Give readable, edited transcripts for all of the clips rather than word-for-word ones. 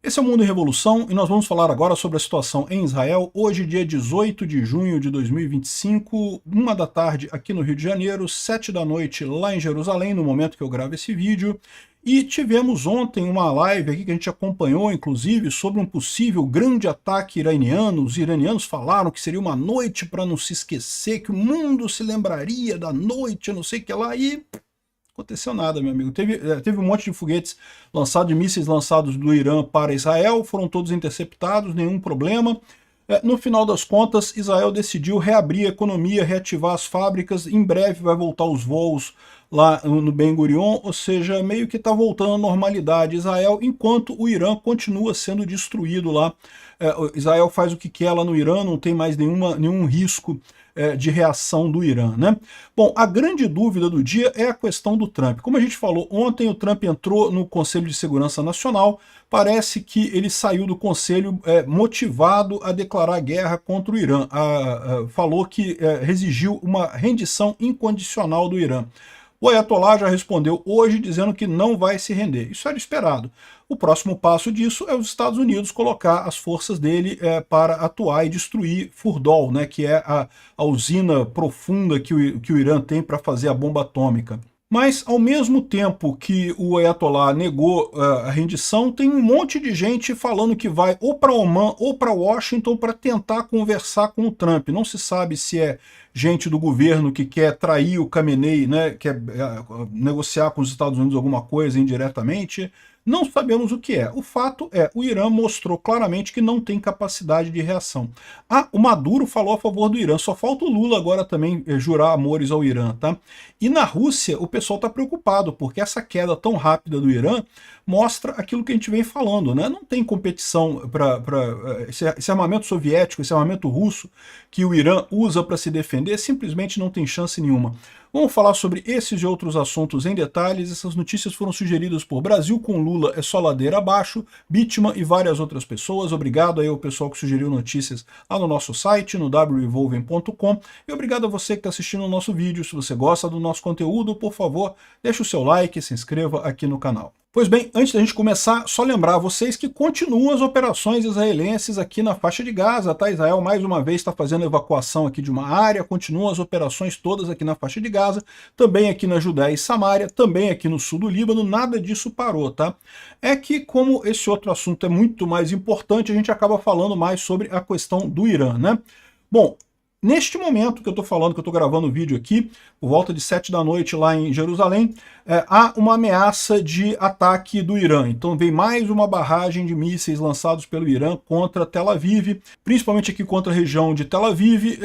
Esse é o Mundo em Revolução e nós vamos falar agora sobre a situação em Israel, hoje dia 18 de junho de 2025, 1 da tarde aqui no Rio de Janeiro, 7 da noite lá em Jerusalém, no momento que eu gravo esse vídeo. E tivemos ontem uma live aqui que a gente acompanhou, inclusive, sobre um possível grande ataque iraniano. Os iranianos falaram que seria uma noite para não se esquecer, que o mundo se lembraria da noite, não sei o que lá, e aconteceu nada, meu amigo. Teve um monte de foguetes lançados, de mísseis lançados do Irã para Israel, foram todos interceptados, nenhum problema. No final das contas, Israel decidiu reabrir a economia, reativar as fábricas, em breve vai voltar os voos lá no Ben Gurion, ou seja, meio que está voltando à normalidade Israel, enquanto o Irã continua sendo destruído lá. Israel faz o que quer lá no Irã, não tem mais nenhum risco de reação do Irã, né? Bom, a grande dúvida do dia é a questão do Trump. Como a gente falou ontem, o Trump entrou no Conselho de Segurança Nacional, parece que ele saiu do Conselho motivado a declarar guerra contra o Irã. Falou que exigiu uma rendição incondicional do Irã. O Ayatollah já respondeu hoje dizendo que não vai se render. Isso era esperado. O próximo passo disso é os Estados Unidos colocar as forças dele para atuar e destruir Furdol, né, que é a usina profunda que o Irã tem para fazer a bomba atômica. Mas, ao mesmo tempo que o Ayatollah negou a rendição, tem um monte de gente falando que vai ou para Oman ou para Washington para tentar conversar com o Trump. Não se sabe se é gente do governo que quer trair o Khamenei, né, quer negociar com os Estados Unidos alguma coisa indiretamente. Não sabemos o que é. O fato é, o Irã mostrou claramente que não tem capacidade de reação. O Maduro falou a favor do Irã, só falta o Lula agora também jurar amores ao Irã, tá? E na Rússia o pessoal está preocupado, porque essa queda tão rápida do Irã mostra aquilo que a gente vem falando, né? Não tem competição para esse armamento soviético, esse armamento russo que o Irã usa para se defender, simplesmente não tem chance nenhuma. Vamos falar sobre esses e outros assuntos em detalhes. Essas notícias foram sugeridas por Brasil com Lula é só ladeira abaixo, Bitman e várias outras pessoas. Obrigado aí ao pessoal que sugeriu notícias lá no nosso site, no wrevolvem.com. E obrigado a você que está assistindo o nosso vídeo. Se você gosta do nosso conteúdo, por favor, deixe o seu like e se inscreva aqui no canal. Pois bem, antes da gente começar, só lembrar a vocês que continuam as operações israelenses aqui na faixa de Gaza, tá? Israel mais uma vez está fazendo evacuação aqui de uma área, continuam as operações todas aqui na faixa de Gaza, também aqui na Judéia e Samária, também aqui no sul do Líbano, nada disso parou, tá? É que como esse outro assunto é muito mais importante, a gente acaba falando mais sobre a questão do Irã, né? Bom, neste momento que eu estou falando, que eu estou gravando o vídeo aqui, por volta de 7 da noite lá em Jerusalém, há uma ameaça de ataque do Irã. Então vem mais uma barragem de mísseis lançados pelo Irã contra Tel Aviv, principalmente aqui contra a região de Tel Aviv.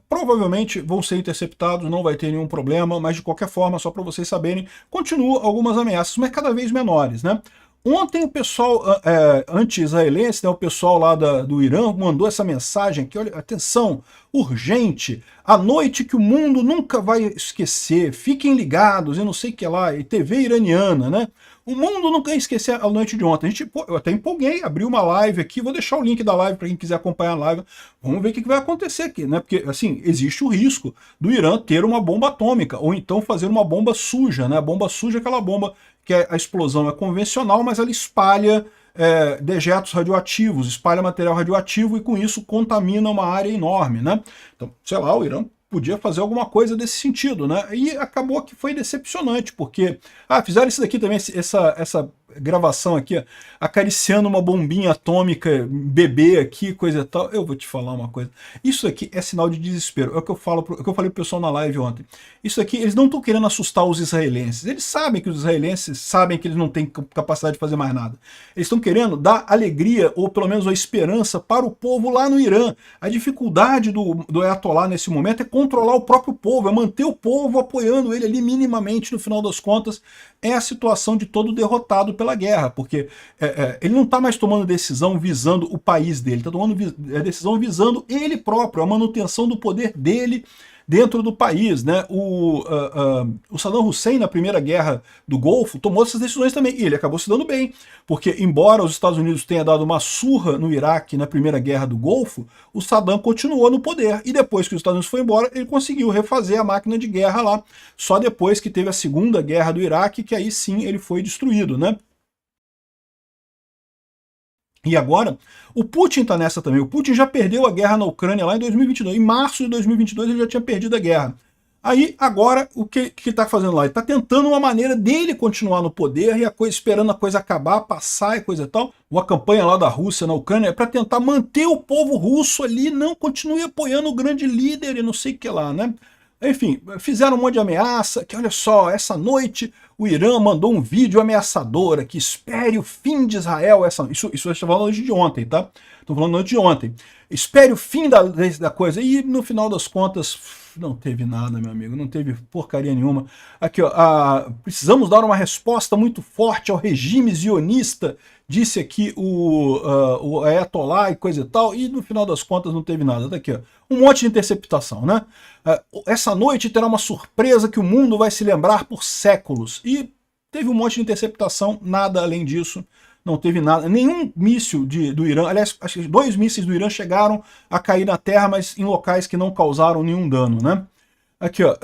Provavelmente vão ser interceptados, não vai ter nenhum problema, mas de qualquer forma, só para vocês saberem, continuam algumas ameaças, mas cada vez menores, né? Ontem o pessoal anti-israelense, né, o pessoal lá do Irã, mandou essa mensagem aqui, olha, atenção, urgente, a noite que o mundo nunca vai esquecer, fiquem ligados, e não sei o que lá, e TV iraniana, né? O mundo nunca vai esquecer a noite de ontem. Eu até empolguei, abri uma live aqui, vou deixar o link da live para quem quiser acompanhar a live. Vamos ver o que vai acontecer aqui, né? Porque, assim, existe o risco do Irã ter uma bomba atômica, ou então fazer uma bomba suja, né? A bomba suja é aquela bomba que a explosão é convencional, mas ela espalha dejetos radioativos, espalha material radioativo e com isso contamina uma área enorme, né? Então, sei lá, o Irã podia fazer alguma coisa desse sentido, né? E acabou que foi decepcionante, porque fizeram isso daqui também, essa gravação aqui, acariciando uma bombinha atômica, bebê aqui, coisa e tal. Eu vou te falar uma coisa. Isso aqui é sinal de desespero. É o que eu falei pro pessoal na live ontem. Isso aqui, eles não estão querendo assustar os israelenses. Eles sabem que os israelenses sabem que eles não têm capacidade de fazer mais nada. Eles estão querendo dar alegria, ou pelo menos a esperança, para o povo lá no Irã. A dificuldade do Ayatollah nesse momento é controlar o próprio povo, é manter o povo apoiando ele ali minimamente, no final das contas. É a situação de todo derrotado pela guerra, porque ele não está mais tomando decisão visando o país dele, está tomando decisão visando ele próprio, a manutenção do poder dele dentro do país, né? O Saddam Hussein, na primeira guerra do Golfo, tomou essas decisões também, e ele acabou se dando bem, porque embora os Estados Unidos tenha dado uma surra no Iraque na primeira guerra do Golfo, o Saddam continuou no poder, e depois que os Estados Unidos foi embora, ele conseguiu refazer a máquina de guerra lá, só depois que teve a segunda guerra do Iraque, que aí sim ele foi destruído, né? E agora, o Putin está nessa também. O Putin já perdeu a guerra na Ucrânia lá em 2022. Em março de 2022 ele já tinha perdido a guerra. Aí, agora, o que está fazendo lá? Ele está tentando uma maneira dele continuar no poder e a coisa, esperando a coisa acabar, passar e coisa e tal. Uma campanha lá da Rússia na Ucrânia para tentar manter o povo russo ali, não continue apoiando o grande líder e não sei o que lá, né? Enfim, fizeram um monte de ameaça, que olha só, essa noite o Irã mandou um vídeo ameaçador que espere o fim de Israel. Isso eu estou falando de ontem, tá? Estou falando de ontem. Espere o fim da coisa. E no final das contas, não teve nada, meu amigo, não teve porcaria nenhuma. Aqui, ó, precisamos dar uma resposta muito forte ao regime zionista, disse aqui o Ayatollah e coisa e tal, e no final das contas não teve nada. Daqui, ó, um monte de interceptação, né? Essa noite terá uma surpresa que o mundo vai se lembrar por séculos. E teve um monte de interceptação, nada além disso. Não teve nada, nenhum míssil do Irã, aliás, acho que 2 mísseis do Irã chegaram a cair na Terra, mas em locais que não causaram nenhum dano, né? Aqui, ó,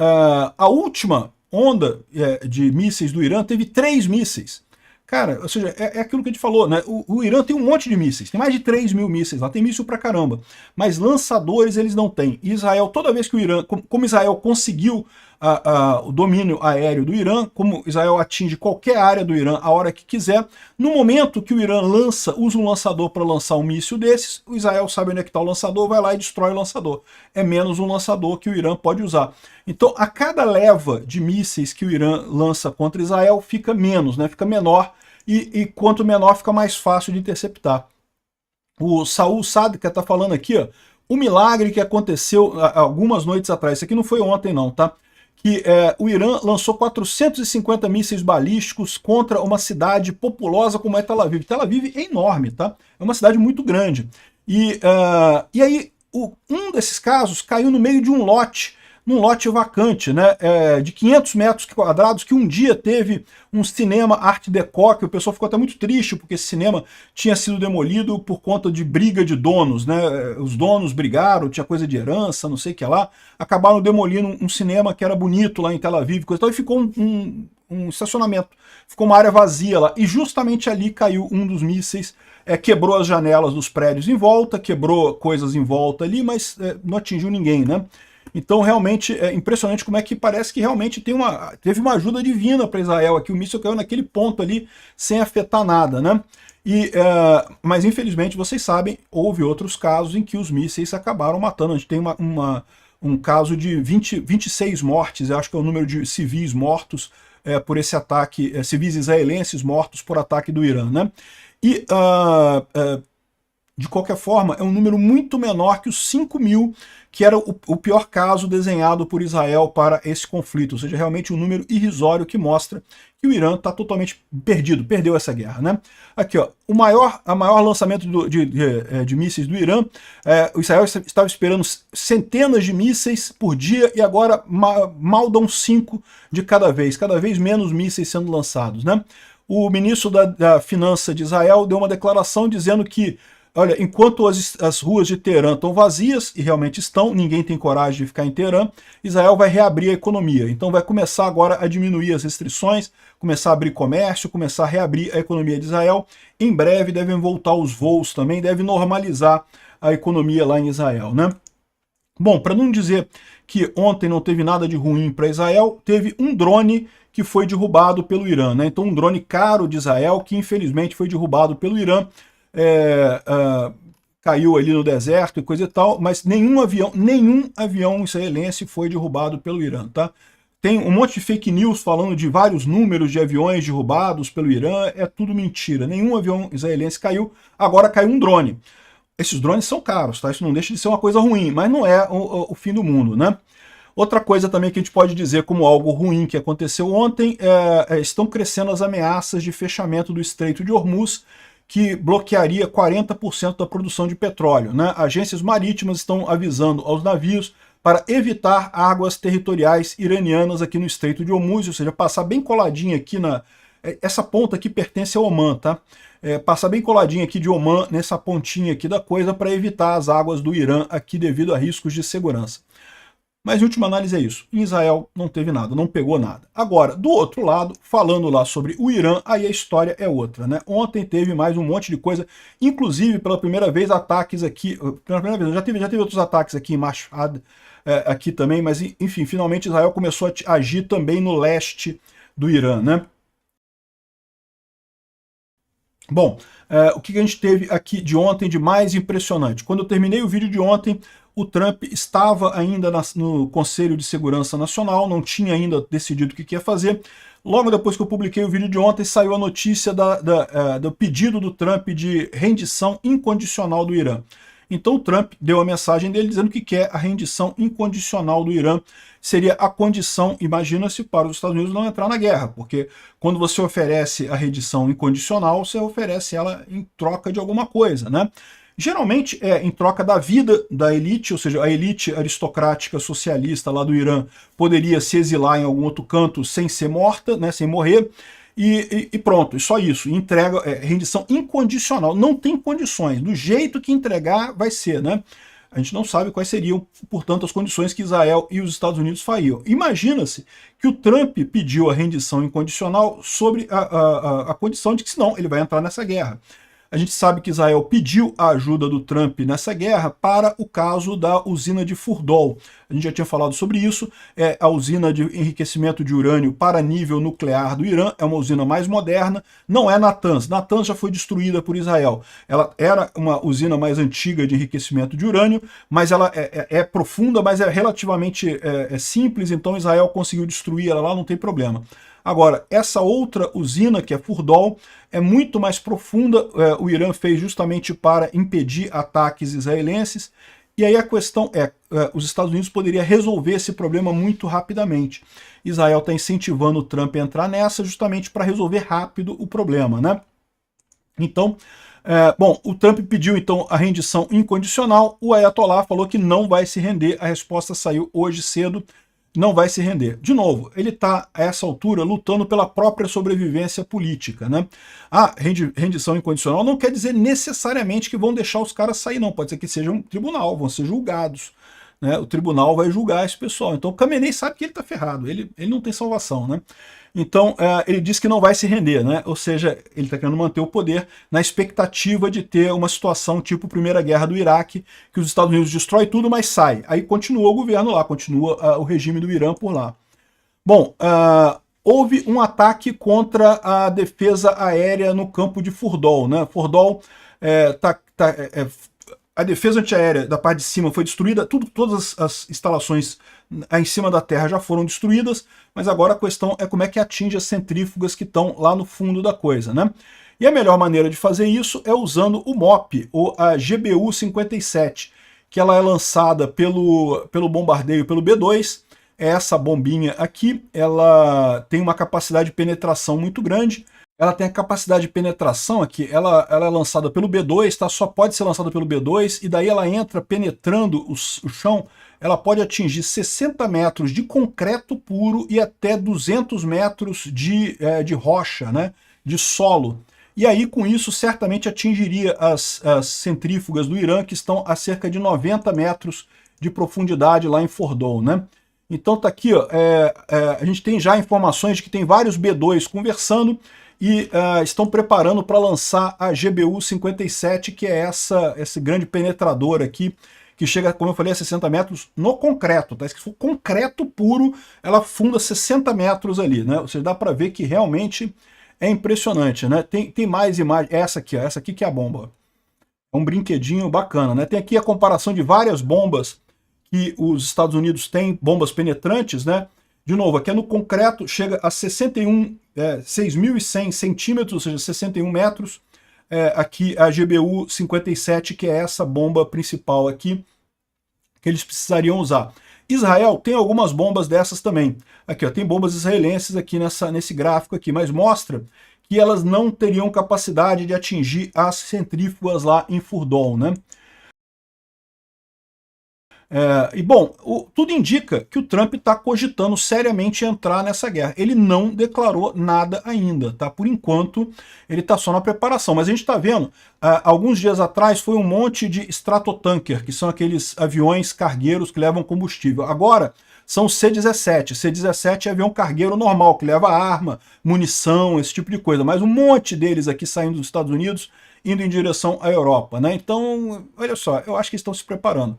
a última onda de mísseis do Irã teve 3 mísseis. Cara, ou seja, é aquilo que a gente falou, né? O Irã tem um monte de mísseis, tem mais de 3 mil mísseis lá, tem míssil pra caramba. Mas lançadores eles não têm. Israel, toda vez que o Irã, como Israel conseguiu o domínio aéreo do Irã, como Israel atinge qualquer área do Irã a hora que quiser, no momento que o Irã usa um lançador para lançar um míssil desses, o Israel sabe onde é que está o lançador, vai lá e destrói o lançador. É menos um lançador que o Irã pode usar. Então, a cada leva de mísseis que o Irã lança contra Israel, fica menos, né? Fica menor, e quanto menor, fica mais fácil de interceptar. O Saul Sadka está falando aqui, ó, o milagre que aconteceu algumas noites atrás. Isso aqui não foi ontem não, tá? Que o Irã lançou 450 mísseis balísticos contra uma cidade populosa como é Tel Aviv. Tel Aviv é enorme, tá? É uma cidade muito grande. E aí, um desses casos caiu no meio de um lote, num lote vacante, né, de 500 metros quadrados, que um dia teve um cinema Art Deco, que o pessoal ficou até muito triste, porque esse cinema tinha sido demolido por conta de briga de donos, né, os donos brigaram, tinha coisa de herança, não sei o que lá, acabaram demolindo um cinema que era bonito lá em Tel Aviv, coisa e tal, e ficou um estacionamento, ficou uma área vazia lá, e justamente ali caiu um dos mísseis, quebrou as janelas dos prédios em volta, quebrou coisas em volta ali, mas não atingiu ninguém, né? Então, realmente, é impressionante como é que parece que realmente teve uma ajuda divina para Israel aqui. O míssil caiu naquele ponto ali, sem afetar nada, né? Mas, infelizmente, vocês sabem, houve outros casos em que os mísseis acabaram matando. A gente tem um caso de 26 mortes, eu acho que é o número de civis mortos por esse ataque, civis israelenses mortos por ataque do Irã, né? De qualquer forma, é um número muito menor que os 5 mil, que era o pior caso desenhado por Israel para esse conflito. Ou seja, realmente um número irrisório que mostra que o Irã está totalmente perdido, perdeu essa guerra, né? Aqui, ó, o maior lançamento de mísseis do Irã, o Israel estava esperando centenas de mísseis por dia e agora mal dão 5 de cada vez menos mísseis sendo lançados, né? O ministro da Finança de Israel deu uma declaração dizendo que olha, enquanto as ruas de Teherã estão vazias, e realmente estão, ninguém tem coragem de ficar em Teherã, Israel vai reabrir a economia. Então vai começar agora a diminuir as restrições, começar a abrir comércio, começar a reabrir a economia de Israel. Em breve devem voltar os voos também, deve normalizar a economia lá em Israel, né? Bom, para não dizer que ontem não teve nada de ruim para Israel, teve um drone que foi derrubado pelo Irã, né? Então um drone caro de Israel que infelizmente foi derrubado pelo Irã, caiu ali no deserto e coisa e tal, mas nenhum avião israelense foi derrubado pelo Irã, tá? Tem um monte de fake news falando de vários números de aviões derrubados pelo Irã, é tudo mentira. Nenhum avião israelense caiu, agora caiu um drone. Esses drones são caros, tá? Isso não deixa de ser uma coisa ruim, mas não é o fim do mundo, né? Outra coisa também que a gente pode dizer como algo ruim que aconteceu ontem, estão crescendo as ameaças de fechamento do Estreito de Hormuz, que bloquearia 40% da produção de petróleo, né? Agências marítimas estão avisando aos navios para evitar águas territoriais iranianas aqui no Estreito de Hormuz, ou seja, passar bem coladinho aqui essa ponta aqui pertence ao Omã, tá? Passar bem coladinho aqui de Omã, nessa pontinha aqui da coisa, para evitar as águas do Irã aqui devido a riscos de segurança. Mas em última análise é isso. Em Israel não teve nada, não pegou nada. Agora, do outro lado, falando lá sobre o Irã, aí a história é outra, né? Ontem teve mais um monte de coisa, inclusive pela primeira vez ataques aqui, pela primeira vez, já teve outros ataques aqui em Mashhad, aqui também, mas enfim, finalmente Israel começou a agir também no leste do Irã, né? Bom, o que a gente teve aqui de ontem de mais impressionante? Quando eu terminei o vídeo de ontem, o Trump estava ainda no Conselho de Segurança Nacional, não tinha ainda decidido o que ia fazer. Logo depois que eu publiquei o vídeo de ontem, saiu a notícia do pedido do Trump de rendição incondicional do Irã. Então o Trump deu a mensagem dele dizendo que quer a rendição incondicional do Irã. Seria a condição, imagina-se, para os Estados Unidos não entrar na guerra, porque quando você oferece a rendição incondicional, você oferece ela em troca de alguma coisa, né? Geralmente é em troca da vida da elite, ou seja, a elite aristocrática socialista lá do Irã poderia se exilar em algum outro canto sem ser morta, né, sem morrer, e pronto, só isso, entrega, rendição incondicional, não tem condições, do jeito que entregar vai ser, né? A gente não sabe quais seriam, portanto, as condições que Israel e os Estados Unidos fariam. Imagina-se que o Trump pediu a rendição incondicional sobre a condição de que, senão, ele vai entrar nessa guerra. A gente sabe que Israel pediu a ajuda do Trump nessa guerra para o caso da usina de Furdol. A gente já tinha falado sobre isso. É a usina de enriquecimento de urânio para nível nuclear do Irã. É uma usina mais moderna. Não é Natanz. Natanz já foi destruída por Israel. Ela era uma usina mais antiga de enriquecimento de urânio, mas ela é profunda, mas é relativamente simples. Então Israel conseguiu destruir ela lá, não tem problema. Agora, essa outra usina, que é Furdol, é muito mais profunda, o Irã fez justamente para impedir ataques israelenses, e aí a questão os Estados Unidos poderiam resolver esse problema muito rapidamente. Israel está incentivando o Trump a entrar nessa justamente para resolver rápido o problema, né? Então, bom, o Trump pediu então a rendição incondicional, o Ayatollah falou que não vai se render, a resposta saiu hoje cedo, não vai se render. De novo, ele está, a essa altura, lutando pela própria sobrevivência política, né? A rendição incondicional não quer dizer necessariamente que vão deixar os caras sair, não. Pode ser que seja um tribunal, vão ser julgados, né? O tribunal vai julgar esse pessoal. Então o Khamenei sabe que ele está ferrado, ele não tem salvação, né? Então ele diz que não vai se render, né? Ou seja, ele está querendo manter o poder na expectativa de ter uma situação tipo Primeira Guerra do Iraque, que os Estados Unidos destrói tudo, mas sai. Aí continua o governo lá, continua o regime do Irã por lá. Bom, houve um ataque contra a defesa aérea no campo de Furdol, né? Furdol a defesa antiaérea da parte de cima foi destruída, todas as instalações em cima da terra já foram destruídas, mas agora a questão é como é que atinge as centrífugas que estão lá no fundo da coisa, né? E a melhor maneira de fazer isso é usando o MOP, ou a GBU-57, que ela é lançada pelo bombardeio pelo B-2, é essa bombinha aqui, ela tem uma capacidade de penetração muito grande, ela tem a capacidade de penetração aqui, ela é lançada pelo B-2, tá? Só pode ser lançada pelo B-2, e daí ela entra penetrando o chão, ela pode atingir 60 metros de concreto puro e até 200 metros de rocha, né? De solo. E aí, com isso, certamente atingiria as centrífugas do Irã, que estão a cerca de 90 metros de profundidade lá em Furdol, né? Então tá aqui, ó, a gente tem já informações de que tem vários B-2 conversando, e estão preparando para lançar a GBU-57, que é esse grande penetrador aqui, que chega, como eu falei, a 60 metros no concreto, tá? Se for concreto puro, ela funda 60 metros ali, né? Ou seja, dá para ver que realmente é impressionante, né? Tem mais imagens, essa aqui que é a bomba. É um brinquedinho bacana, né? Tem aqui a comparação de várias bombas que os Estados Unidos têm, bombas penetrantes, né? De novo, aqui é no concreto, chega a 6.100 centímetros, ou seja, 61 metros. Aqui a GBU-57, que é essa bomba principal aqui, que eles precisariam usar. Israel tem algumas bombas dessas também. Aqui, ó, tem bombas israelenses aqui nesse gráfico aqui, mas mostra que elas não teriam capacidade de atingir as centrífugas lá em Furdol, né? E bom, tudo indica que o Trump está cogitando seriamente entrar nessa guerra. Ele não declarou nada ainda, tá? Por enquanto, ele está só na preparação. Mas a gente está vendo, alguns dias atrás foi um monte de stratotanker, que são aqueles aviões cargueiros que levam combustível. Agora são C-17. C-17 é avião cargueiro normal, que leva arma, munição, esse tipo de coisa. Mas um monte deles aqui saindo dos Estados Unidos, indo em direção à Europa, né? Então, olha só, eu acho que estão se preparando.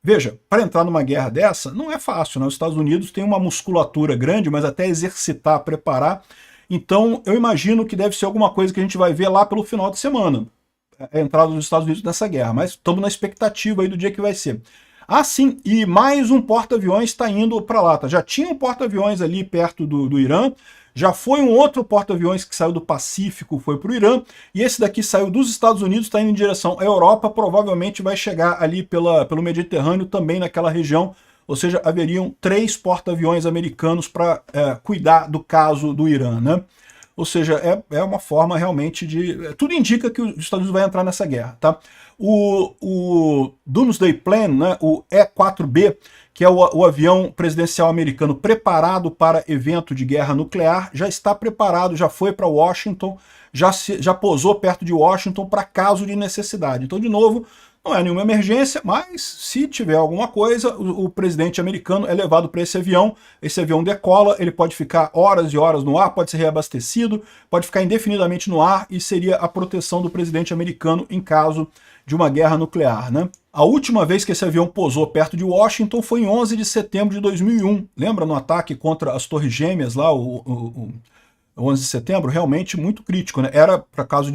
Veja, para entrar numa guerra dessa, não é fácil, né? Os Estados Unidos têm uma musculatura grande, mas até exercitar, preparar. Então, eu imagino que deve ser alguma coisa que a gente vai ver lá pelo final de semana, a entrada dos Estados Unidos nessa guerra. Mas estamos na expectativa aí do dia que vai ser. Ah, sim, e mais um porta-aviões está indo para lá. Tá? Já tinha um porta-aviões ali perto do Irã, já foi um outro porta-aviões que saiu do Pacífico, foi para o Irã, e esse daqui saiu dos Estados Unidos, está indo em direção à Europa, provavelmente vai chegar ali pelo Mediterrâneo, também naquela região, ou seja, haveriam 3 porta-aviões americanos para cuidar do caso do Irã, né? Ou seja, é uma forma realmente de... Tudo indica que os Estados Unidos vai entrar nessa guerra, tá? O Doomsday Plan, né, o E-4B, que é o avião presidencial americano preparado para evento de guerra nuclear, já está preparado, já foi para Washington, já pousou perto de Washington para caso de necessidade. Então, de novo, não é nenhuma emergência, mas se tiver alguma coisa, o presidente americano é levado para esse avião decola, ele pode ficar horas e horas no ar, pode ser reabastecido, pode ficar indefinidamente no ar e seria a proteção do presidente americano em caso de uma guerra nuclear, né? A última vez que esse avião pousou perto de Washington foi em 11 de setembro de 2001. Lembra no ataque contra as Torres Gêmeas lá, o 11 de setembro? Realmente muito crítico, né? Era para caso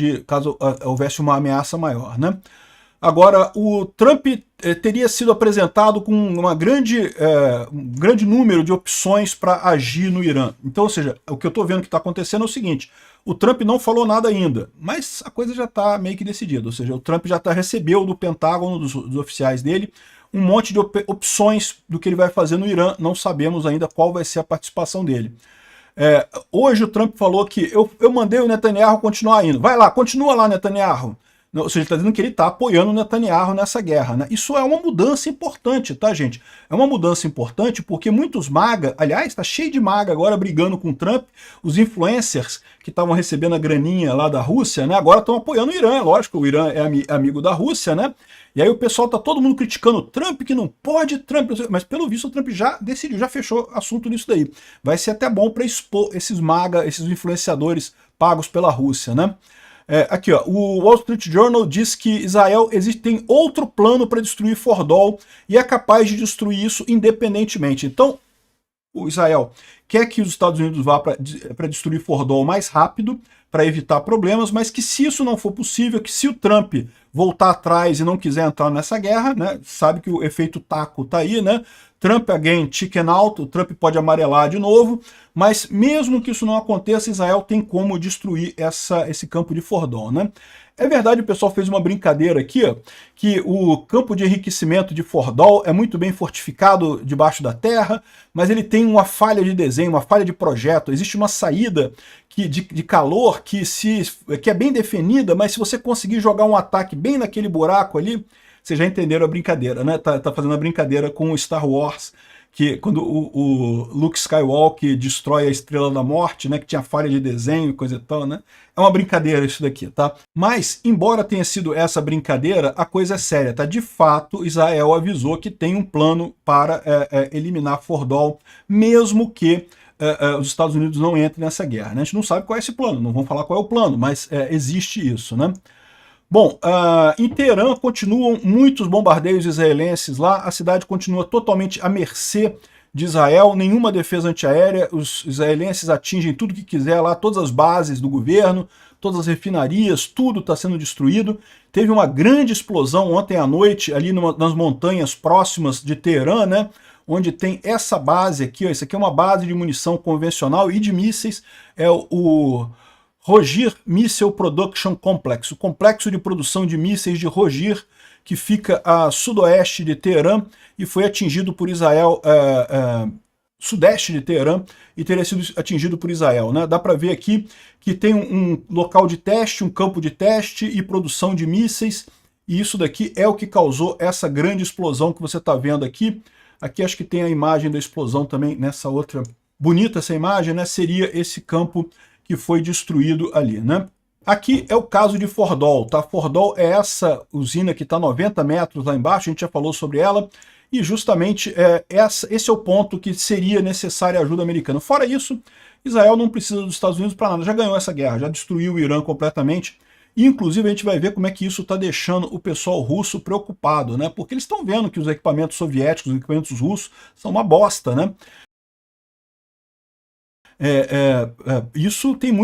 houvesse uma ameaça maior, né? Agora, o Trump teria sido apresentado com um grande número de opções para agir no Irã. Então, ou seja, o que eu estou vendo que está acontecendo é o seguinte: o Trump não falou nada ainda, mas a coisa já está meio que decidida. Ou seja, o Trump já recebeu do Pentágono, dos oficiais dele, um monte de opções do que ele vai fazer no Irã. Não sabemos ainda qual vai ser a participação dele. Hoje o Trump falou que eu mandei o Netanyahu continuar indo. Vai lá, continua lá, Netanyahu. Ou seja, ele está dizendo que ele está apoiando o Netanyahu nessa guerra, né? Isso é uma mudança importante, tá, gente? É uma mudança importante porque muitos MAGA, aliás, está cheio de MAGA agora brigando com o Trump, os influencers que estavam recebendo a graninha lá da Rússia, né? Agora estão apoiando o Irã, lógico, o Irã é amigo da Rússia, né? E aí o pessoal tá todo mundo criticando o Trump, que não pode, Trump, mas pelo visto o Trump já decidiu, já fechou assunto nisso daí. Vai ser até bom para expor esses MAGA, esses influenciadores pagos pela Rússia, né? Aqui, ó, o Wall Street Journal diz que Israel tem outro plano para destruir Fordol e é capaz de destruir isso independentemente. Então, o Israel quer que os Estados Unidos vá para destruir Fordol mais rápido, para evitar problemas, mas que se isso não for possível, que se o Trump voltar atrás e não quiser entrar nessa guerra, né, sabe que o efeito taco tá aí, né? Trump again, chicken out, o Trump pode amarelar de novo, mas mesmo que isso não aconteça, Israel tem como destruir esse campo de Fordol, né? É verdade, o pessoal fez uma brincadeira aqui, ó, que o campo de enriquecimento de Fordol é muito bem fortificado debaixo da terra, mas ele tem uma falha de desenho, uma falha de projeto, existe uma saída de calor que é bem definida, mas se você conseguir jogar um ataque bem naquele buraco ali, vocês já entenderam a brincadeira, né? Tá fazendo a brincadeira com o Star Wars, que quando o Luke Skywalker destrói a Estrela da Morte, né, que tinha falha de desenho e coisa e tal, né? É uma brincadeira isso daqui, tá? Mas, embora tenha sido essa brincadeira, a coisa é séria, tá? De fato, Israel avisou que tem um plano para eliminar Fordol, mesmo que os Estados Unidos não entrem nessa guerra, né? A gente não sabe qual é esse plano, não vamos falar qual é o plano, mas existe isso, né? Bom, em Teherã continuam muitos bombardeios israelenses lá, a cidade continua totalmente à mercê de Israel, nenhuma defesa antiaérea, os israelenses atingem tudo que quiser lá, todas as bases do governo, todas as refinarias, tudo está sendo destruído. Teve uma grande explosão ontem à noite ali nas montanhas próximas de Teherã, né? Onde tem essa base aqui, ó, isso aqui é uma base de munição convencional e de mísseis, é o Rogir Missile Production Complex, o complexo de produção de mísseis de Rogir, que fica a sudoeste de Teherã e foi atingido por Israel, sudeste de Teherã, e teria sido atingido por Israel, né? Dá para ver aqui que tem um local de teste, um campo de teste e produção de mísseis, e isso daqui é o que causou essa grande explosão que você está vendo aqui. Aqui acho que tem a imagem da explosão também nessa outra, bonita essa imagem, né? Seria esse campo que foi destruído ali, né? Aqui é o caso de Fordol, tá? Fordol é essa usina que está 90 metros lá embaixo, a gente já falou sobre ela, e justamente esse é o ponto que seria necessária a ajuda americana. Fora isso, Israel não precisa dos Estados Unidos para nada, já ganhou essa guerra, já destruiu o Irã completamente, e inclusive a gente vai ver como é que isso está deixando o pessoal russo preocupado, né? Porque eles estão vendo que os equipamentos soviéticos, os equipamentos russos, são uma bosta, né? Isso tem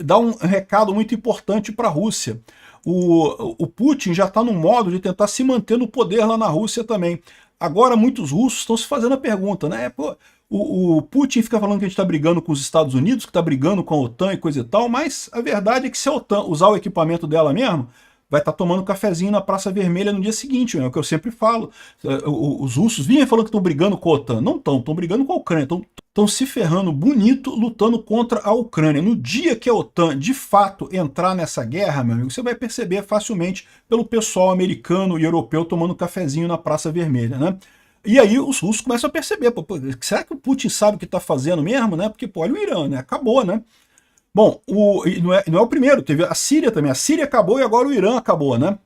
dá um recado muito importante para a Rússia. O Putin já está no modo de tentar se manter no poder lá na Rússia também. Agora muitos russos estão se fazendo a pergunta, né? Pô, o Putin fica falando que a gente está brigando com os Estados Unidos, que está brigando com a OTAN e coisa e tal, mas a verdade é que se a OTAN usar o equipamento dela mesmo, vai estar tomando cafezinho na Praça Vermelha no dia seguinte, é o que eu sempre falo. Os russos vinham falando que estão brigando com a OTAN. Não estão brigando com a Ucrânia, estão se ferrando bonito lutando contra a Ucrânia. No dia que a OTAN, de fato, entrar nessa guerra, meu amigo, você vai perceber facilmente pelo pessoal americano e europeu tomando cafezinho na Praça Vermelha, né? E aí os russos começam a perceber, pô, será que o Putin sabe o que está fazendo mesmo, né? Porque, pô, olha o Irã, né? Acabou, né? Bom, não é o primeiro, teve a Síria também. A Síria acabou e agora o Irã acabou, né?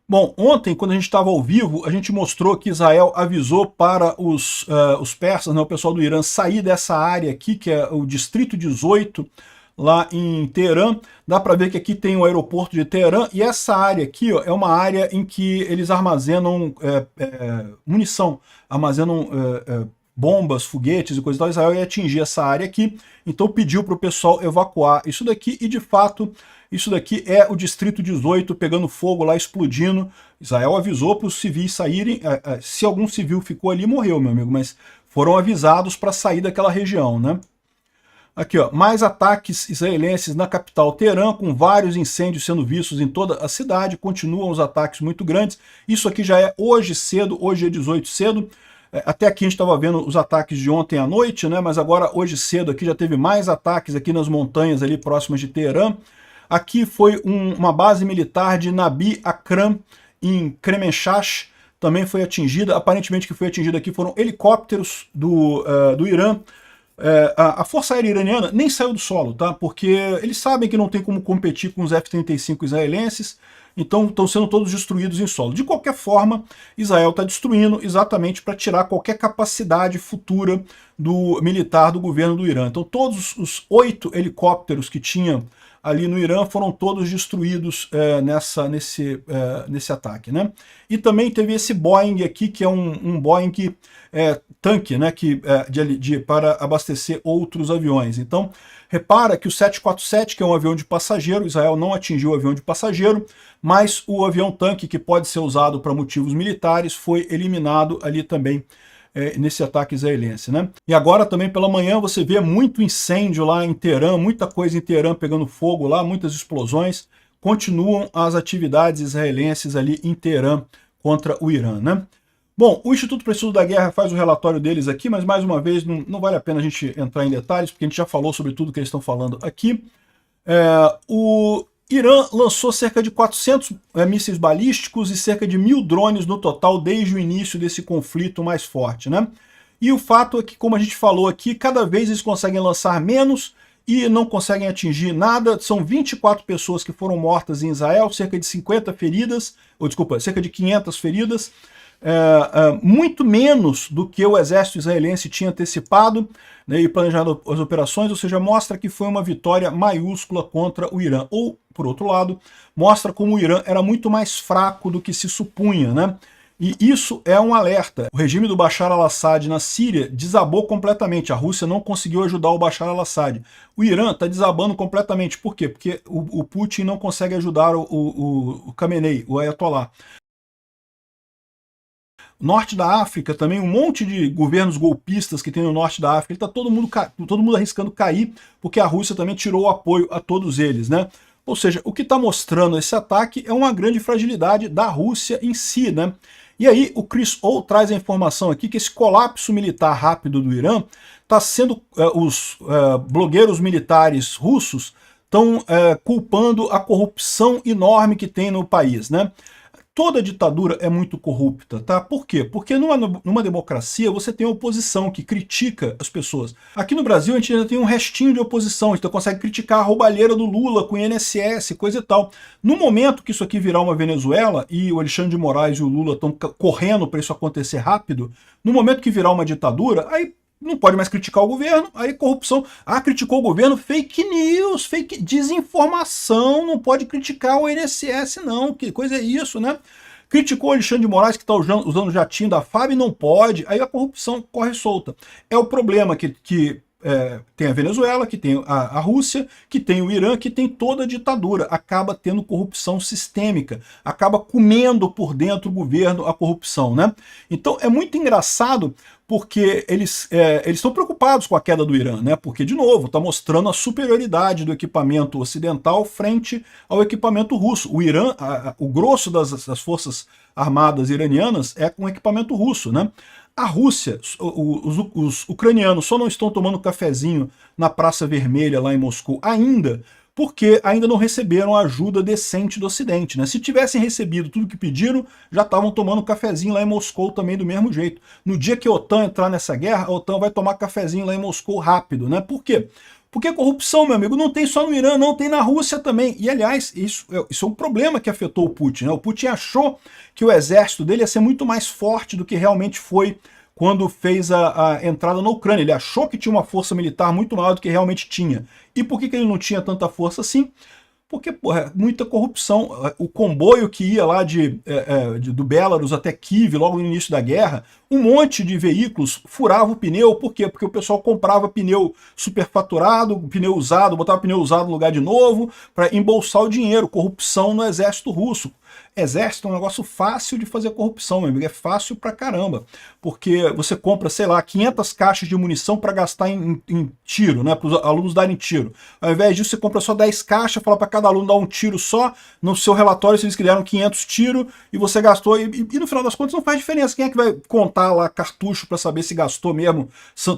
Bom, ontem, quando a gente estava ao vivo, a gente mostrou que Israel avisou para os persas, né, o pessoal do Irã, sair dessa área aqui, que é o Distrito 18, lá em Teherã. Dá para ver que aqui tem o aeroporto de Teherã, e essa área aqui ó, é uma área em que eles armazenam munição, armazenam bombas, foguetes e coisa e tal. Israel ia atingir essa área aqui, então pediu para o pessoal evacuar isso daqui, e de fato isso daqui é o Distrito 18 pegando fogo lá, explodindo. Israel avisou para os civis saírem, se algum civil ficou ali, morreu, meu amigo, mas foram avisados para sair daquela região, né? Aqui, ó, mais ataques israelenses na capital Teherã, com vários incêndios sendo vistos em toda a cidade, continuam os ataques muito grandes. Isso aqui já é hoje cedo, hoje é 18 cedo. Até aqui a gente estava vendo os ataques de ontem à noite, né? Mas agora, hoje cedo, aqui já teve mais ataques aqui nas montanhas ali próximas de Teherã. Aqui foi uma base militar de Nabi Akram, em Kremenchach, também foi atingida. Aparentemente que foi atingida aqui foram helicópteros do Irã. A Força Aérea Iraniana nem saiu do solo, tá? Porque eles sabem que não tem como competir com os F-35 israelenses, então estão sendo todos destruídos em solo. De qualquer forma, Israel está destruindo exatamente para tirar qualquer capacidade futura do militar do governo do Irã. Então todos os 8 helicópteros que tinham ali no Irã foram todos destruídos nesse ataque, né? E também teve esse Boeing aqui, que é um Boeing tanque, né, para abastecer outros aviões. Então, repara que o 747, que é um avião de passageiro, Israel não atingiu o avião de passageiro, mas o avião tanque, que pode ser usado para motivos militares, foi eliminado ali também nesse ataque israelense, né? E agora também pela manhã você vê muito incêndio lá em Teherã, muita coisa em Teherã pegando fogo lá, muitas explosões. Continuam as atividades israelenses ali em Teherã contra o Irã, né? Bom, o Instituto para o Estudo da Guerra faz o relatório deles aqui, mas mais uma vez não vale a pena a gente entrar em detalhes, porque a gente já falou sobre tudo que eles estão falando aqui. O Irã lançou cerca de 400 mísseis balísticos e cerca de 1.000 drones no total desde o início desse conflito mais forte, né? E o fato é que, como a gente falou aqui, cada vez eles conseguem lançar menos e não conseguem atingir nada. São 24 pessoas que foram mortas em Israel, cerca de 50 feridas, cerca de 500 feridas, muito menos do que o exército israelense tinha antecipado, né, e planejado as operações, ou seja, mostra que foi uma vitória maiúscula contra o Irã. Ou, por outro lado, mostra como o Irã era muito mais fraco do que se supunha, né? E isso é um alerta. O regime do Bashar al-Assad na Síria desabou completamente. A Rússia não conseguiu ajudar o Bashar al-Assad. O Irã está desabando completamente. Por quê? Porque o Putin não consegue ajudar o Khamenei, o Ayatollah. Norte da África também, um monte de governos golpistas que tem no norte da África, está todo mundo arriscando cair, porque a Rússia também tirou o apoio a todos eles, né? Ou seja, o que está mostrando esse ataque é uma grande fragilidade da Rússia em si, né? E aí o Chris O traz a informação aqui que esse colapso militar rápido do Irã está sendo, os blogueiros militares russos estão culpando a corrupção enorme que tem no país, né? Toda ditadura é muito corrupta, tá? Por quê? Porque numa democracia você tem oposição que critica as pessoas. Aqui no Brasil a gente ainda tem um restinho de oposição, a gente consegue criticar a roubalheira do Lula com o INSS, coisa e tal. No momento que isso aqui virar uma Venezuela e o Alexandre de Moraes e o Lula estão correndo para isso acontecer rápido, no momento que virar uma ditadura, aí não pode mais criticar o governo, aí corrupção. Ah, criticou o governo, fake news, fake desinformação, não pode criticar o INSS não, que coisa é isso, né? Criticou o Alexandre de Moraes que está usando o jatinho da FAB, não pode, aí a corrupção corre solta. É o problema que tem a Venezuela, que tem a Rússia, que tem o Irã, que tem toda a ditadura. Acaba tendo corrupção sistêmica, acaba comendo por dentro o governo a corrupção, né? Então é muito engraçado porque eles estão preocupados com a queda do Irã, né? Porque, de novo, está mostrando a superioridade do equipamento ocidental frente ao equipamento russo. O Irã, o grosso das forças armadas iranianas é com equipamento russo, né? A Rússia, os ucranianos só não estão tomando cafezinho na Praça Vermelha lá em Moscou ainda, porque ainda não receberam a ajuda decente do Ocidente, né? Se tivessem recebido tudo que pediram, já estavam tomando cafezinho lá em Moscou também do mesmo jeito. No dia que a OTAN entrar nessa guerra, a OTAN vai tomar cafezinho lá em Moscou rápido, né? Por quê? Porque a corrupção, meu amigo, não tem só no Irã, não, tem na Rússia também. E, aliás, isso é um problema que afetou o Putin, né? O Putin achou que o exército dele ia ser muito mais forte do que realmente foi quando fez a entrada na Ucrânia. Ele achou que tinha uma força militar muito maior do que realmente tinha. E por que ele não tinha tanta força assim? Porque, porra, muita corrupção. O comboio que ia lá do Belarus até Kiev, logo no início da guerra, um monte de veículos furava o pneu. Por quê? Porque o pessoal comprava pneu superfaturado, pneu usado, botava pneu usado no lugar de novo, para embolsar o dinheiro. Corrupção no exército russo. Exército é um negócio fácil de fazer corrupção, meu amigo, é fácil pra caramba, porque você compra, sei lá, 500 caixas de munição para gastar em tiro, né, para os alunos darem tiro. Ao invés disso, você compra só 10 caixas, fala para cada aluno dar um tiro só, no seu relatório você diz que deram 500 tiros e você gastou, e no final das contas não faz diferença. Quem é que vai contar lá cartucho para saber se gastou mesmo,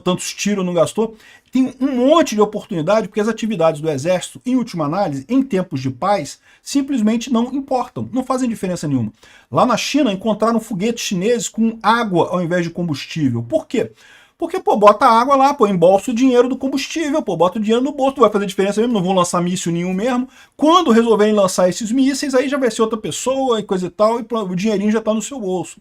tantos tiros ou não gastou? Tem um monte de oportunidade, porque as atividades do exército, em última análise, em tempos de paz, simplesmente não importam, não fazem diferença nenhuma. Lá na China, encontraram foguetes chineses com água ao invés de combustível. Por quê? Porque, pô, bota água lá, pô, embolsa o dinheiro do combustível, pô, bota o dinheiro no bolso, não vai fazer diferença mesmo, não vão lançar míssil nenhum mesmo. Quando resolverem lançar esses mísseis, aí já vai ser outra pessoa e coisa e tal, e o dinheirinho já está no seu bolso.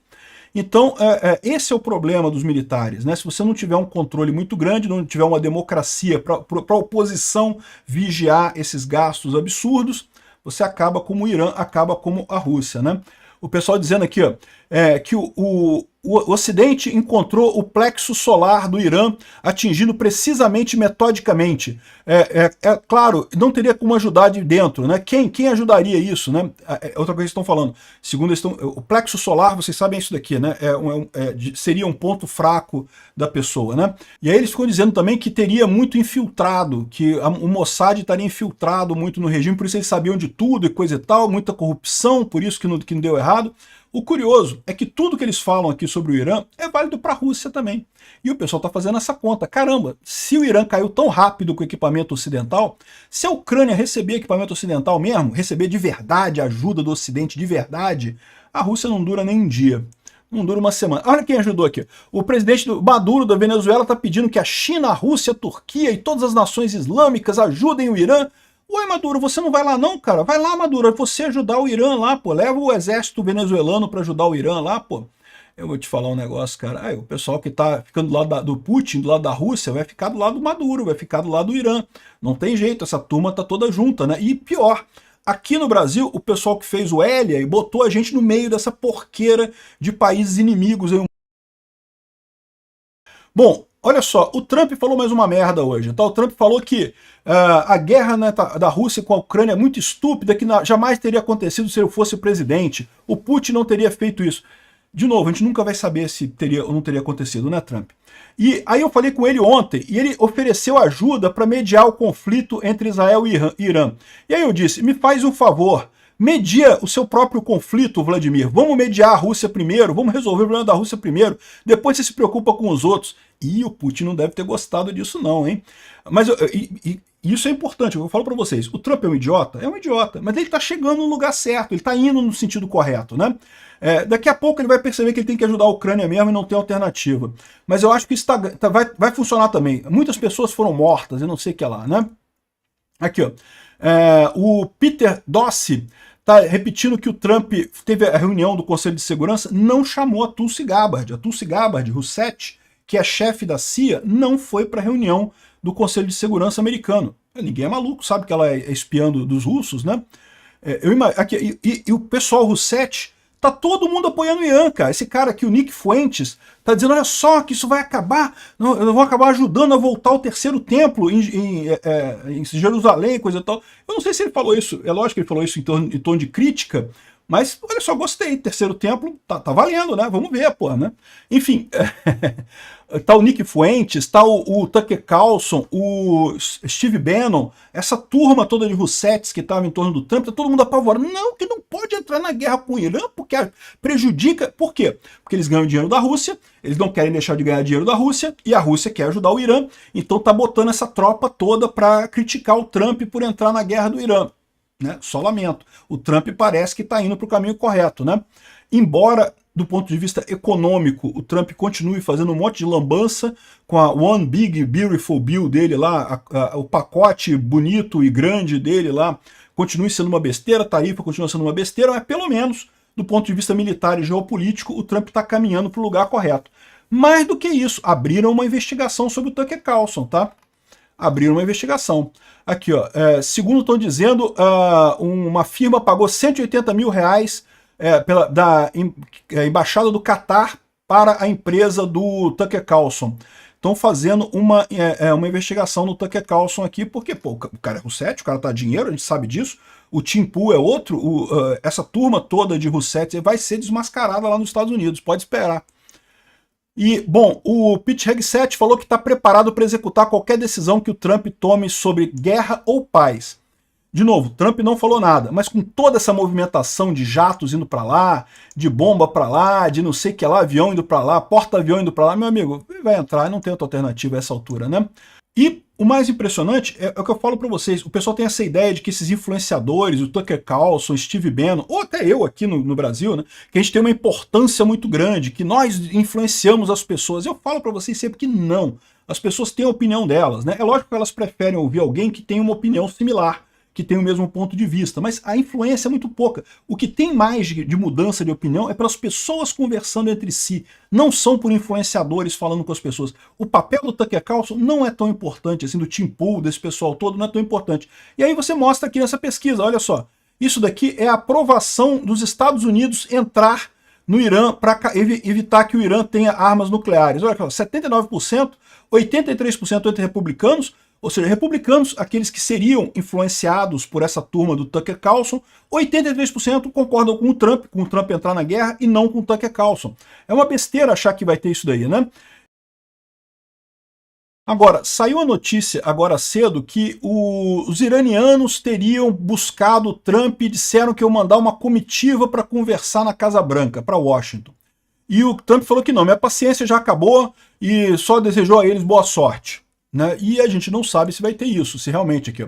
Então, esse é o problema dos militares, né? Se você não tiver um controle muito grande, não tiver uma democracia para a oposição vigiar esses gastos absurdos, você acaba como o Irã, acaba como a Rússia, né? O pessoal dizendo aqui, ó, que o Ocidente encontrou o plexo solar do Irã atingindo precisamente metodicamente. Claro, não teria como ajudar de dentro, né? Quem ajudaria isso, né? Outra coisa que eles estão falando. Segundo eles o plexo solar, vocês sabem isso daqui, né? Seria um ponto fraco da pessoa, né? E aí eles ficam dizendo também que teria muito infiltrado, que o Mossad estaria infiltrado muito no regime, por isso eles sabiam de tudo e coisa e tal, muita corrupção, por isso que não deu errado. O curioso é que tudo que eles falam aqui sobre o Irã é válido para a Rússia também. E o pessoal está fazendo essa conta. Caramba, se o Irã caiu tão rápido com o equipamento ocidental, se a Ucrânia receber equipamento ocidental mesmo, receber de verdade ajuda do Ocidente de verdade, a Rússia não dura nem um dia. Não dura uma semana. Olha quem ajudou aqui. O presidente Maduro da Venezuela está pedindo que a China, a Rússia, a Turquia e todas as nações islâmicas ajudem o Irã. Ué, Maduro, você não vai lá não, cara? Vai lá, Maduro, você ajudar o Irã lá, pô. Leva o exército venezuelano para ajudar o Irã lá, pô. Eu vou te falar um negócio, cara. O pessoal que tá ficando do lado do Putin, do lado da Rússia, vai ficar do lado do Maduro, vai ficar do lado do Irã. Não tem jeito, essa turma tá toda junta, né? E pior, aqui no Brasil, o pessoal que fez o Hélia e botou a gente no meio dessa porqueira de países inimigos. Bom, olha só, o Trump falou mais uma merda hoje, tá? O Trump falou que a guerra, né, da Rússia com a Ucrânia é muito estúpida, que jamais teria acontecido se eu fosse presidente. O Putin não teria feito isso. De novo, a gente nunca vai saber se teria ou não teria acontecido, né, Trump? E aí eu falei com ele ontem, e ele ofereceu ajuda para mediar o conflito entre Israel e Irã. E aí eu disse, me faz um favor, media o seu próprio conflito, Vladimir. Vamos mediar a Rússia primeiro, vamos resolver o problema da Rússia primeiro, depois você se preocupa com os outros. E o Putin não deve ter gostado disso não, hein? Mas isso é importante, eu falo para vocês, o Trump é um idiota? É um idiota, mas ele está chegando no lugar certo, ele está indo no sentido correto, né? Daqui a pouco ele vai perceber que ele tem que ajudar a Ucrânia mesmo e não tem alternativa. Mas eu acho que isso vai funcionar também. Muitas pessoas foram mortas, eu não sei o que lá, né? Aqui, ó. O Peter Dossi está repetindo que o Trump teve a reunião do Conselho de Segurança, não chamou a Tulsi Gabbard. A Tulsi Gabbard, Rousseff, que é chefe da CIA, não foi para a reunião do Conselho de Segurança americano. Ninguém é maluco, sabe que ela é espiando dos russos, né? E o pessoal Rousseff, tá todo mundo apoiando o Irã, cara. Esse cara aqui, o Nick Fuentes, tá dizendo, olha só, que isso vai acabar, eu vou acabar ajudando a voltar o terceiro templo em Jerusalém, coisa e tal. Eu não sei se ele falou isso, é lógico que ele falou isso em tom de crítica, mas, olha só, gostei, terceiro templo, tá valendo, né? Vamos ver, pô, né? Enfim, tá o Nick Fuentes, tá o Tucker Carlson, o Steve Bannon, essa turma toda de Roussettes que estava em torno do Trump, tá todo mundo apavorado. Não, que não pode entrar na guerra com o Irã, porque prejudica. Por quê? Porque eles ganham dinheiro da Rússia, eles não querem deixar de ganhar dinheiro da Rússia, e a Rússia quer ajudar o Irã, então tá botando essa tropa toda para criticar o Trump por entrar na guerra do Irã. Né? Só lamento. O Trump parece que está indo para o caminho correto, né? Embora, do ponto de vista econômico, o Trump continue fazendo um monte de lambança com a One Big Beautiful Bill dele lá, o pacote bonito e grande dele lá, continue sendo uma besteira, a tarifa continua sendo uma besteira, mas pelo menos, do ponto de vista militar e geopolítico, o Trump está caminhando para o lugar correto. Mais do que isso, abriram uma investigação sobre o Tucker Carlson, tá? Abriram uma investigação. Aqui, ó, segundo estão dizendo, uma firma pagou 180 mil reais da Embaixada do Catar para a empresa do Tucker Carlson. Estão fazendo uma investigação no Tucker Carlson aqui, porque pô, o cara é Rousseff, o cara tá dinheiro, a gente sabe disso, o Tim Pool é outro, essa turma toda de Rousseff vai ser desmascarada lá nos Estados Unidos, pode esperar. E, bom, o Pete Hegseth falou que está preparado para executar qualquer decisão que o Trump tome sobre guerra ou paz. De novo, Trump não falou nada, mas com toda essa movimentação de jatos indo para lá, de bomba para lá, de não sei o que lá, avião indo para lá, porta-avião indo para lá, meu amigo, vai entrar, não tem outra alternativa a essa altura, né? E o mais impressionante é o que eu falo para vocês, o pessoal tem essa ideia de que esses influenciadores, o Tucker Carlson, Steve Bannon, ou até eu aqui no Brasil, né, que a gente tem uma importância muito grande, que nós influenciamos as pessoas. Eu falo para vocês sempre que não, as pessoas têm a opinião delas, né? É lógico que elas preferem ouvir alguém que tem uma opinião similar, que tem o mesmo ponto de vista, mas a influência é muito pouca. O que tem mais de mudança de opinião é pelas pessoas conversando entre si, não são por influenciadores falando com as pessoas. O papel do Tucker Carlson não é tão importante, assim, do Tim Pool, desse pessoal todo, não é tão importante. E aí você mostra aqui nessa pesquisa, olha só, isso daqui é a aprovação dos Estados Unidos entrar no Irã para evitar que o Irã tenha armas nucleares. Olha aqui, 79%, 83% entre republicanos, ou seja, republicanos, aqueles que seriam influenciados por essa turma do Tucker Carlson, 83% concordam com o Trump entrar na guerra e não com o Tucker Carlson. É uma besteira achar que vai ter isso daí, né? Agora, saiu a notícia agora cedo que os iranianos teriam buscado o Trump e disseram que iam mandar uma comitiva para conversar na Casa Branca, para Washington. E o Trump falou que não, minha paciência já acabou e só desejou a eles boa sorte. Né? E a gente não sabe se vai ter isso, se realmente aqui. Ó.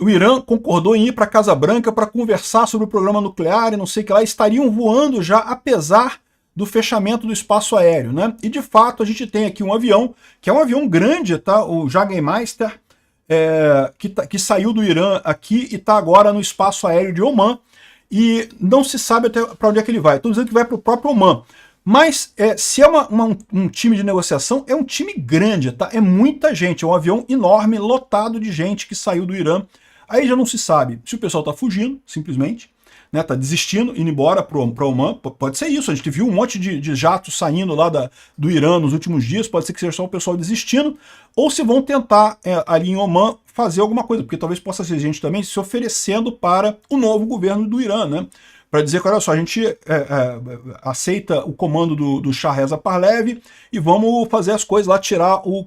O Irã concordou em ir para a Casa Branca para conversar sobre o programa nuclear e não sei o que lá, estariam voando já apesar do fechamento do espaço aéreo. Né? E de fato a gente tem aqui um avião, que é um avião grande, tá? O Jagermeister, que saiu do Irã aqui e está agora no espaço aéreo de Oman, e não se sabe até para onde é que ele vai. Estou dizendo que vai para o próprio Oman. Mas se é um time de negociação, é um time grande, tá? É muita gente, é um avião enorme, lotado de gente que saiu do Irã. Aí já não se sabe se o pessoal tá fugindo, simplesmente, né? Tá desistindo, indo embora para Oman. Pode ser isso, a gente viu um monte de jatos saindo lá do Irã nos últimos dias, pode ser que seja só o pessoal desistindo, ou se vão tentar ali em Oman fazer alguma coisa, porque talvez possa ser gente também se oferecendo para o novo governo do Irã, né? Para dizer que, olha só, a gente aceita o comando do Shah Reza Pahlavi e vamos fazer as coisas lá, tirar o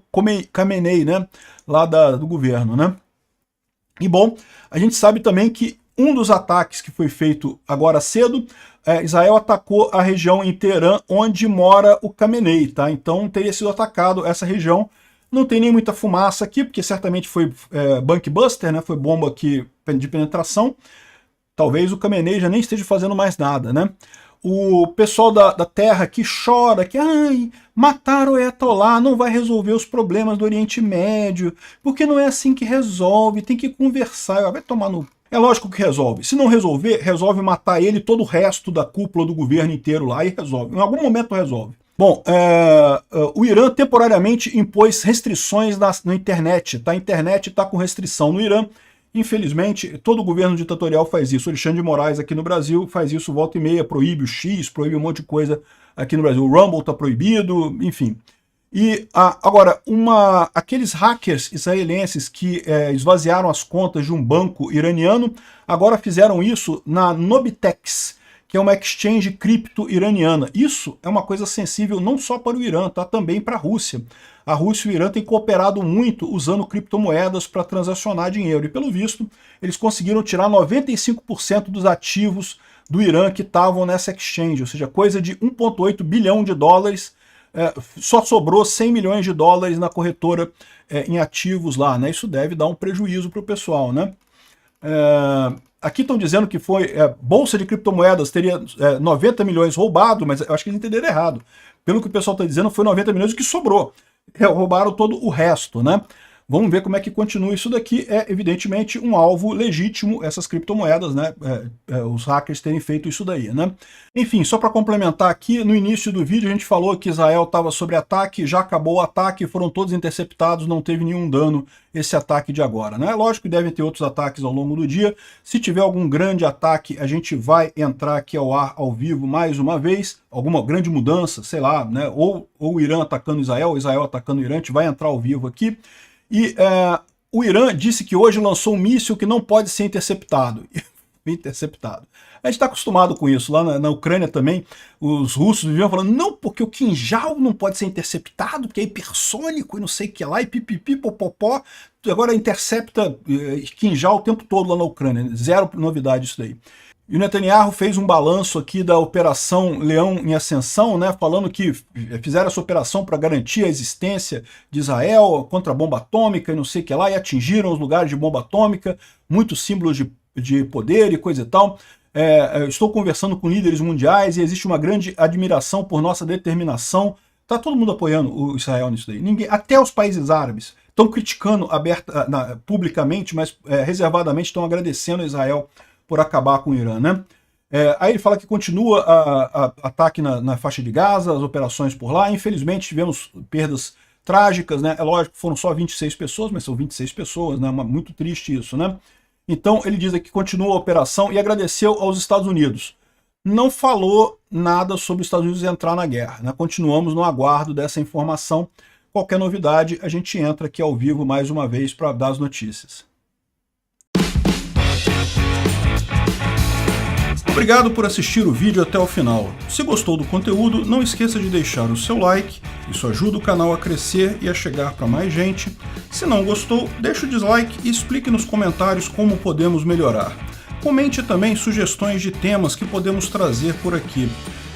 Khamenei, né, lá do governo, né. E bom, a gente sabe também que um dos ataques que foi feito agora cedo, Israel atacou a região em Teherã onde mora o Khamenei, tá? Então teria sido atacado essa região. Não tem nem muita fumaça aqui, porque certamente foi bunkbuster, né? Foi bomba de penetração. Talvez o Khamenei já nem esteja fazendo mais nada, né? O pessoal da Terra que chora, que ai, mataram o Ayatollah, não vai resolver os problemas do Oriente Médio, porque não é assim que resolve, tem que conversar, vai tomar no... É lógico que resolve. Se não resolver, resolve matar ele e todo o resto da cúpula do governo inteiro lá e resolve. Em algum momento resolve. Bom, o Irã temporariamente impôs restrições na internet, tá? A internet está com restrição no Irã. Infelizmente, todo governo ditatorial faz isso. O Alexandre de Moraes aqui no Brasil faz isso volta e meia, proíbe o X, proíbe um monte de coisa aqui no Brasil. O Rumble está proibido, enfim. E agora, aqueles hackers israelenses que esvaziaram as contas de um banco iraniano, agora fizeram isso na Nobitex, que é uma exchange cripto iraniana. Isso é uma coisa sensível não só para o Irã, tá? Também para a Rússia. A Rússia e o Irã têm cooperado muito usando criptomoedas para transacionar dinheiro. E pelo visto, eles conseguiram tirar 95% dos ativos do Irã que estavam nessa exchange, ou seja, coisa de 1,8 bilhão de dólares, só sobrou 100 milhões de dólares na corretora em ativos lá, né? Isso deve dar um prejuízo para o pessoal, né? Aqui estão dizendo que foi bolsa de criptomoedas, teria 90 milhões roubado, mas eu acho que eles entenderam errado. Pelo que o pessoal está dizendo, foi 90 milhões que sobrou. Roubaram todo o resto, né? Vamos ver como é que continua isso daqui. É evidentemente um alvo legítimo, essas criptomoedas, né? Os hackers terem feito isso daí, né? Enfim, só para complementar aqui, no início do vídeo a gente falou que Israel estava sob ataque, já acabou o ataque, foram todos interceptados, não teve nenhum dano esse ataque de agora, né? Lógico que devem ter outros ataques ao longo do dia. Se tiver algum grande ataque, a gente vai entrar aqui ao ar, ao vivo, mais uma vez. Alguma grande mudança, sei lá, né? Ou o Irã atacando Israel, Israel atacando o Irã, a gente vai entrar ao vivo aqui. E o Irã disse que hoje lançou um míssil que não pode ser interceptado. Interceptado. A gente está acostumado com isso. Lá na Ucrânia também, os russos viviam falando, não, porque o Kinjal não pode ser interceptado, porque é hipersônico e não sei o que lá, e pipipi, popopó. Agora intercepta Kinjal o tempo todo lá na Ucrânia. Zero novidade isso daí. E o Netanyahu fez um balanço aqui da Operação Leão em Ascensão, né, falando que fizeram essa operação para garantir a existência de Israel contra a bomba atômica e não sei o que lá, e atingiram os lugares de bomba atômica, muitos símbolos de poder e coisa e tal. Estou conversando com líderes mundiais e existe uma grande admiração por nossa determinação. Está todo mundo apoiando o Israel nisso daí. Ninguém, até os países árabes estão criticando publicamente, mas reservadamente estão agradecendo a Israel por acabar com o Irã, né? Aí ele fala que continua ataque na faixa de Gaza, as operações por lá. Infelizmente tivemos perdas trágicas, né? É lógico que foram só 26 pessoas, mas são 26 pessoas, né? Muito triste isso, né? Então ele diz aqui que continua a operação e agradeceu aos Estados Unidos. Não falou nada sobre os Estados Unidos entrar na guerra, né? Continuamos no aguardo dessa informação. Qualquer novidade, a gente entra aqui ao vivo mais uma vez para dar as notícias. Obrigado por assistir o vídeo até o final. Se gostou do conteúdo, não esqueça de deixar o seu like, isso ajuda o canal a crescer e a chegar para mais gente. Se não gostou, deixe o dislike e explique nos comentários como podemos melhorar. Comente também sugestões de temas que podemos trazer por aqui.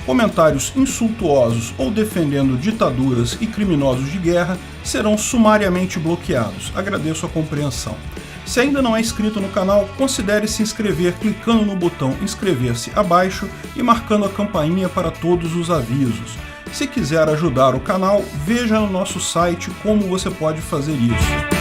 Comentários insultuosos ou defendendo ditaduras e criminosos de guerra serão sumariamente bloqueados. Agradeço a compreensão. Se ainda não é inscrito no canal, considere se inscrever clicando no botão inscrever-se abaixo e marcando a campainha para todos os avisos. Se quiser ajudar o canal, veja no nosso site como você pode fazer isso.